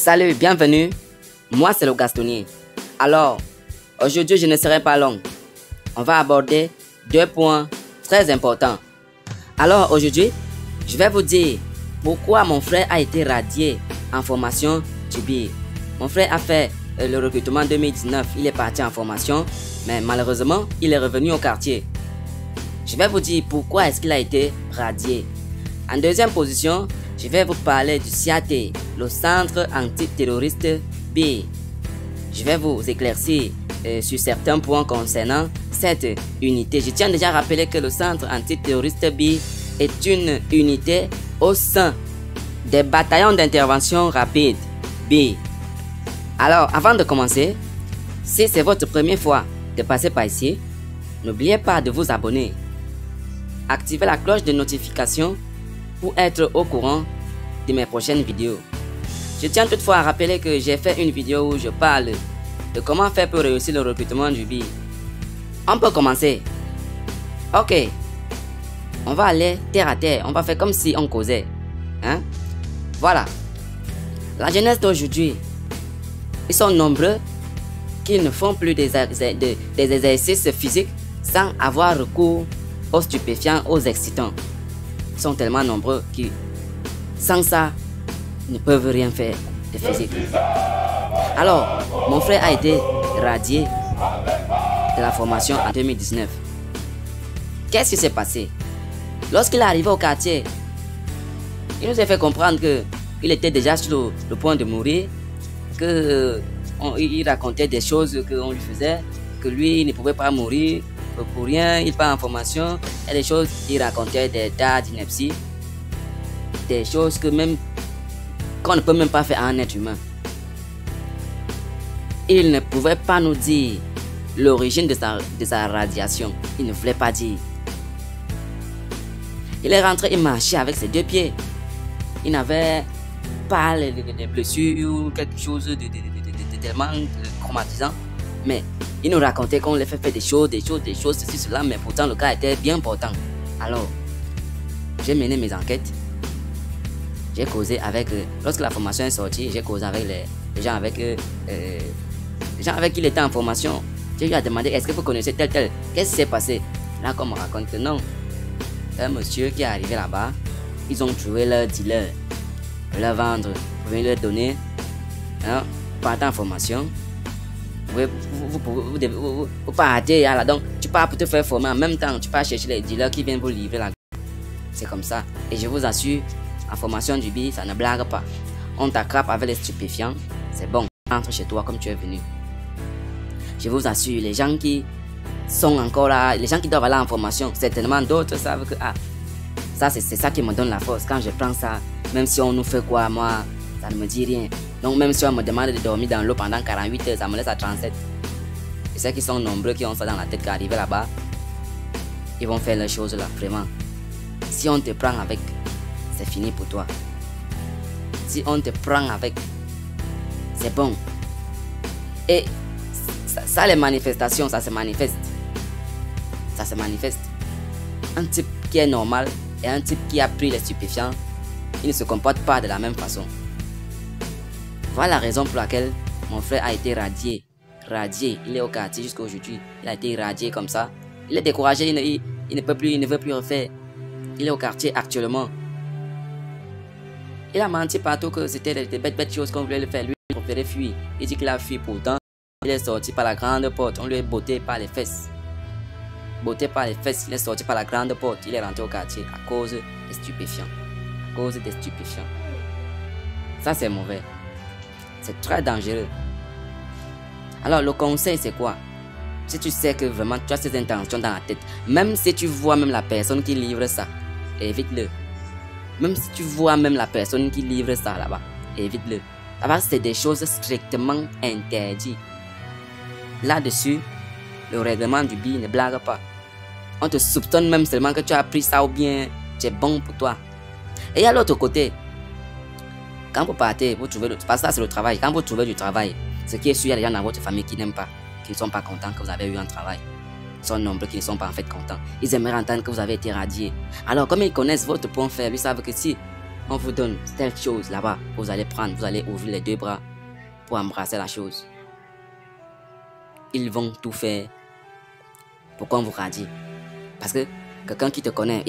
Salut, bienvenue. Moi, c'est le Gastonnier. Alors, aujourd'hui, je ne serai pas long. On va aborder deux points très importants. Alors, aujourd'hui, je vais vous dire pourquoi mon frère a été radié en formation du BIR. Mon frère a fait le recrutement en 2019. Il est parti en formation, mais malheureusement, il est revenu au quartier. Je vais vous dire pourquoi est-ce qu'il a été radié. En deuxième position, je vais vous parler du CAT, le Centre Antiterroriste BIR. Je vais vous éclaircir sur certains points concernant cette unité. Je tiens déjà à rappeler que le Centre Antiterroriste BIR est une unité au sein des bataillons d'intervention rapide BIR. Alors, avant de commencer, si c'est votre première fois de passer par ici, n'oubliez pas de vous abonner. Activez la cloche de notification pour être au courant de mes prochaines vidéos. Je tiens toutefois à rappeler que j'ai fait une vidéo où je parle de comment faire pour réussir le recrutement du BIR. On peut commencer. Ok. On va aller terre à terre. On va faire comme si on causait. Hein? Voilà. La jeunesse d'aujourd'hui, ils sont nombreux qui ne font plus des exercices physiques sans avoir recours aux stupéfiants, aux excitants. Ils sont tellement nombreux qui, sans ça, ne peuvent rien faire de physique. Alors, mon frère a été radié de la formation en 2019. Qu'est-ce qui s'est passé? Lorsqu'il est arrivé au quartier, il nous a fait comprendre qu'il était déjà sur le point de mourir, qu'il racontait des choses qu'on lui faisait, que lui il ne pouvait pas mourir pour rien, il part en formation, et des choses qu'il racontait des tas d'inepties, des choses qu'on ne peut même pas faire à un être humain. Il ne pouvait pas nous dire l'origine de sa radiation. Il ne voulait pas dire. Il est rentré, il marchait avec ses deux pieds. Il n'avait pas des blessures ou quelque chose de tellement traumatisant. Mais il nous racontait qu'on lui fait faire des choses, ceci, cela. Mais pourtant, le cas était bien important. Alors, j'ai mené mes enquêtes. J'ai causé avec... lorsque la formation est sortie, j'ai causé avec les gens avec qui il était en formation. J'ai lui demandé, est-ce que vous connaissez tel. Qu'est-ce qui s'est passé? Là, comme on raconte que non. Un monsieur qui est arrivé là-bas, ils ont trouvé leur dealer. Leur vendre, vous venez leur donner. Hein, partez en formation. Vous partez là, donc tu pars pour te faire former en même temps. Tu pars chercher les dealers qui viennent vous livrer là. C'est comme ça. Et je vous assure, en formation du BIR, ça ne blague pas. On t'attrape avec les stupéfiants. C'est bon. Rentre chez toi comme tu es venu. Je vous assure, les gens qui sont encore là, les gens qui doivent aller en formation, certainement d'autres savent que ça c'est ça qui me donne la force. Quand je prends ça, même si on nous fait quoi, moi, ça ne me dit rien. Donc même si on me demande de dormir dans l'eau pendant 48 heures, ça me laisse à 37. Et ceux qui sont nombreux, qui ont ça dans la tête, qui arrivent là-bas, ils vont faire les choses là, vraiment. Si on te prend avec, c'est fini pour toi. Si on te prend avec, c'est bon. Et ça, les manifestations, ça se manifeste. Ça se manifeste. Un type qui est normal et un type qui a pris les stupéfiants, il ne se comporte pas de la même façon. Voilà la raison pour laquelle mon frère a été radié. Radié. Il est au quartier jusqu'à aujourd'hui. Il a été radié comme ça. Il est découragé, il ne peut plus, il ne veut plus refaire. Il est au quartier actuellement. Il a menti partout que c'était des bêtes choses qu'on voulait le faire. Lui, il préférait fuir. Il dit qu'il a fui pourtant. Il est sorti par la grande porte. On lui a botté par les fesses. Botté par les fesses. Il est sorti par la grande porte. Il est rentré au quartier à cause des stupéfiants. À cause des stupéfiants. Ça, c'est mauvais. C'est très dangereux. Alors, le conseil, c'est quoi? Si tu sais que vraiment tu as ces intentions dans la tête, même si tu vois même la personne qui livre ça, évite-le. Même si tu vois même la personne qui livre ça là-bas, évite-le. Là-bas, c'est des choses strictement interdites. Là-dessus, le règlement du BIR ne blague pas. On te soupçonne même seulement que tu as pris ça ou bien c'est bon pour toi. Et à l'autre côté, quand vous partez, vous trouvez parce que ça c'est le travail. Quand vous trouvez du travail, ce qui est sûr, il y a des gens dans votre famille qui n'aiment pas, qui ne sont pas contents que vous avez eu un travail. Ils sont nombreux qui ne sont pas en fait contents. Ils aimeraient entendre que vous avez été radié. Alors, comme ils connaissent votre point faible, ils savent que si on vous donne telle chose là-bas, vous allez prendre, vous allez ouvrir les deux bras pour embrasser la chose. Ils vont tout faire pour qu'on vous radie. Parce que quelqu'un qui te connaît,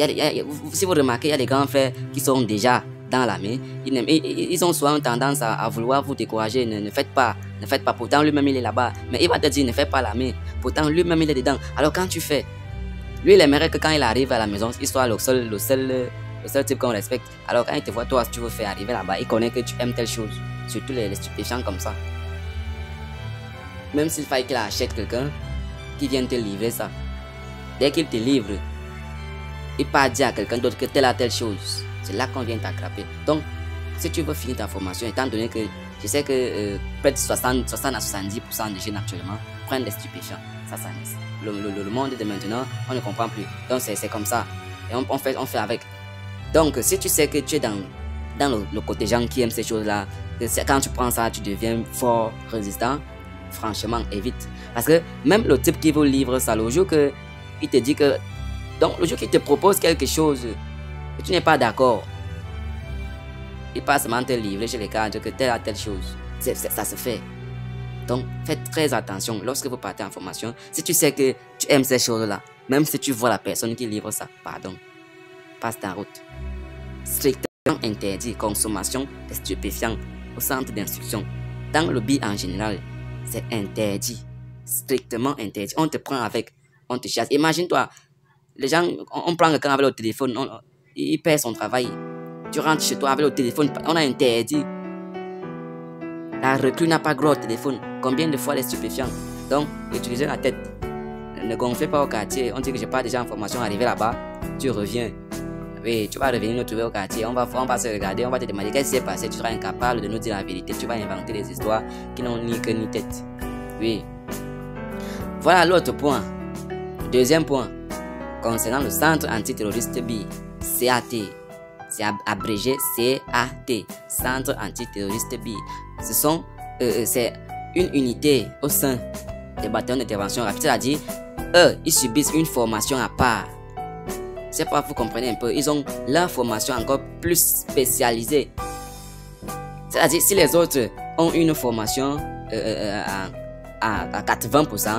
si vous remarquez, il y a des grands frères qui sont déjà dans l'armée. Ils ont souvent tendance à vouloir vous décourager. Ne faites pas. Pourtant, lui-même, il est là-bas. Mais il va te dire, ne fais pas l'armée. Pourtant, lui-même, il est dedans. Alors, quand tu fais, lui, il aimerait que quand il arrive à la maison, il soit le seul type qu'on respecte. Alors, quand il te voit, toi, si tu veux faire arriver là-bas, il connaît que tu aimes telle chose. Surtout les stupéfiants comme ça. Même s'il faille qu'il achète quelqu'un qui vient te livrer ça. Dès qu'il te livre, il part dire à quelqu'un d'autre que telle chose. C'est là qu'on vient t'attraper. Donc, si tu veux finir ta formation, étant donné que je sais que près de 60 à 70% des jeunes actuellement prennent des stupéfiants. Ça le monde de maintenant, on ne comprend plus. Donc, c'est comme ça. Et on fait avec. Donc, si tu sais que tu es dans le côté gens qui aiment ces choses-là, quand tu prends ça, tu deviens fort résistant, franchement, évite. Parce que même le type qui vous livre ça, le jour que il te dit que... Donc, le jour qu'il te propose quelque chose, que tu n'es pas d'accord, il passe seulement te livrer chez les cadres que telle chose. Ça se fait. Donc, faites très attention lorsque vous partez en formation. Si tu sais que tu aimes ces choses-là, même si tu vois la personne qui livre ça, pardon, passe ta route. Strictement interdit, consommation de stupéfiants au centre d'instruction. Dans le BI en général, c'est interdit. Strictement interdit. On te prend avec, on te chasse. Imagine-toi, les gens, on prend quelqu'un avec le téléphone, il perd son travail. Tu rentres chez toi avec le téléphone, on a interdit. La recrue n'a pas gros au téléphone. Combien de fois les stupéfiants? Donc, utilisez la tête. Ne gonflez pas au quartier. On dit que j'ai pas déjà en formation, arrivé là-bas, tu reviens. Oui, tu vas revenir nous trouver au quartier. On va se regarder, on va te demander qu'est-ce qui s'est passé. Tu seras incapable de nous dire la vérité. Tu vas inventer des histoires qui n'ont ni queue ni tête. Oui. Voilà l'autre point. Deuxième point. Concernant le centre antiterroriste BI, CAT. C'est abrégé CAT. Centre antiterroriste BI. C'est une unité au sein des bataillons d'intervention rapide. C'est-à-dire, eux, ils subissent une formation à part. C'est pas, vous comprenez un peu. Ils ont leur formation encore plus spécialisée. C'est-à-dire, si les autres ont une formation à 80%,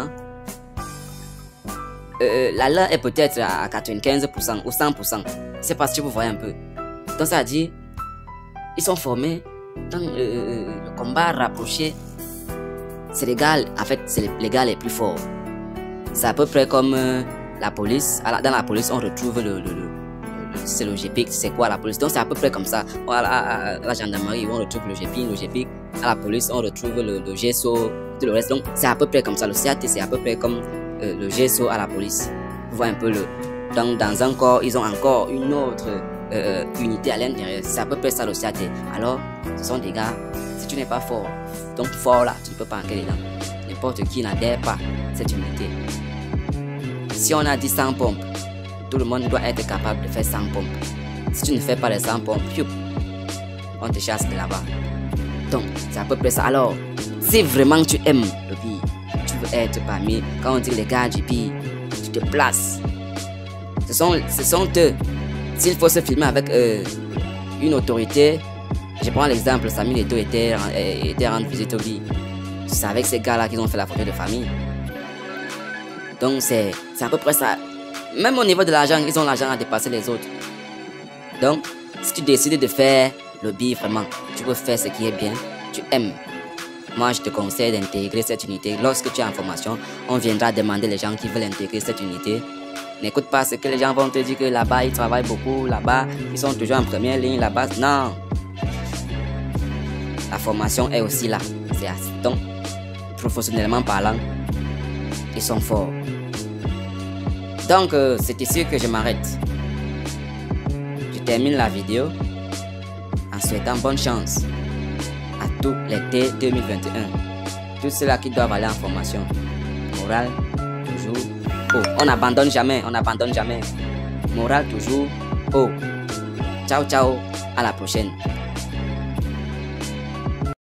la leur est peut-être à 95% ou 100%. C'est parce que vous voyez un peu. Donc, ça dit, ils sont formés dans le combat rapproché. C'est légal. En fait, c'est légal et plus fort. C'est à peu près comme la police. Dans la police, on retrouve c'est le GPIC. C'est quoi la police? Donc, c'est à peu près comme ça. À la gendarmerie, on retrouve le GPIC. À la police, on retrouve le GSO, tout le reste. Donc, c'est à peu près comme ça. Le CAT, c'est à peu près comme le GSO à la police. Vous voyez un peu donc, dans un corps, ils ont encore une autre unité à l'intérieur. C'est à peu près ça le CAT. Alors, ce sont des gars, si tu n'es pas fort, donc fort là, tu ne peux pas entrer dedans. N'importe qui n'adhère pas à cette unité. Si on a dit 100 pompes, tout le monde doit être capable de faire 100 pompes. Si tu ne fais pas les 100 pompes, on te chasse de là-bas. Donc, c'est à peu près ça. Alors, si vraiment tu aimes le BI, tu veux être parmi, quand on dit les gars du BI, tu te places. Ce sont eux. S'il faut se filmer avec une autorité, je prends l'exemple, Samuel Eto'o était rendre visite au BI. C'est avec ces gars-là qu'ils ont fait la photo de famille. Donc c'est à peu près ça. Même au niveau de l'argent, ils ont l'argent à dépasser les autres. Donc, si tu décides de faire le BI vraiment, tu veux faire ce qui est bien, tu aimes. Moi, je te conseille d'intégrer cette unité. Lorsque tu es en formation, on viendra demander les gens qui veulent intégrer cette unité. N'écoute pas ce que les gens vont te dire que là-bas, ils travaillent beaucoup, là-bas, ils sont toujours en première ligne, là-bas. Non. La formation est aussi là. Donc, professionnellement parlant, ils sont forts. Donc, c'est ici que je m'arrête. Je termine la vidéo en souhaitant bonne chance à tous l'été 2021. Tous ceux-là qui doivent aller en formation. Morale, toujours haut. On n'abandonne jamais, on n'abandonne jamais. Morale, toujours haut. Ciao, ciao. À la prochaine.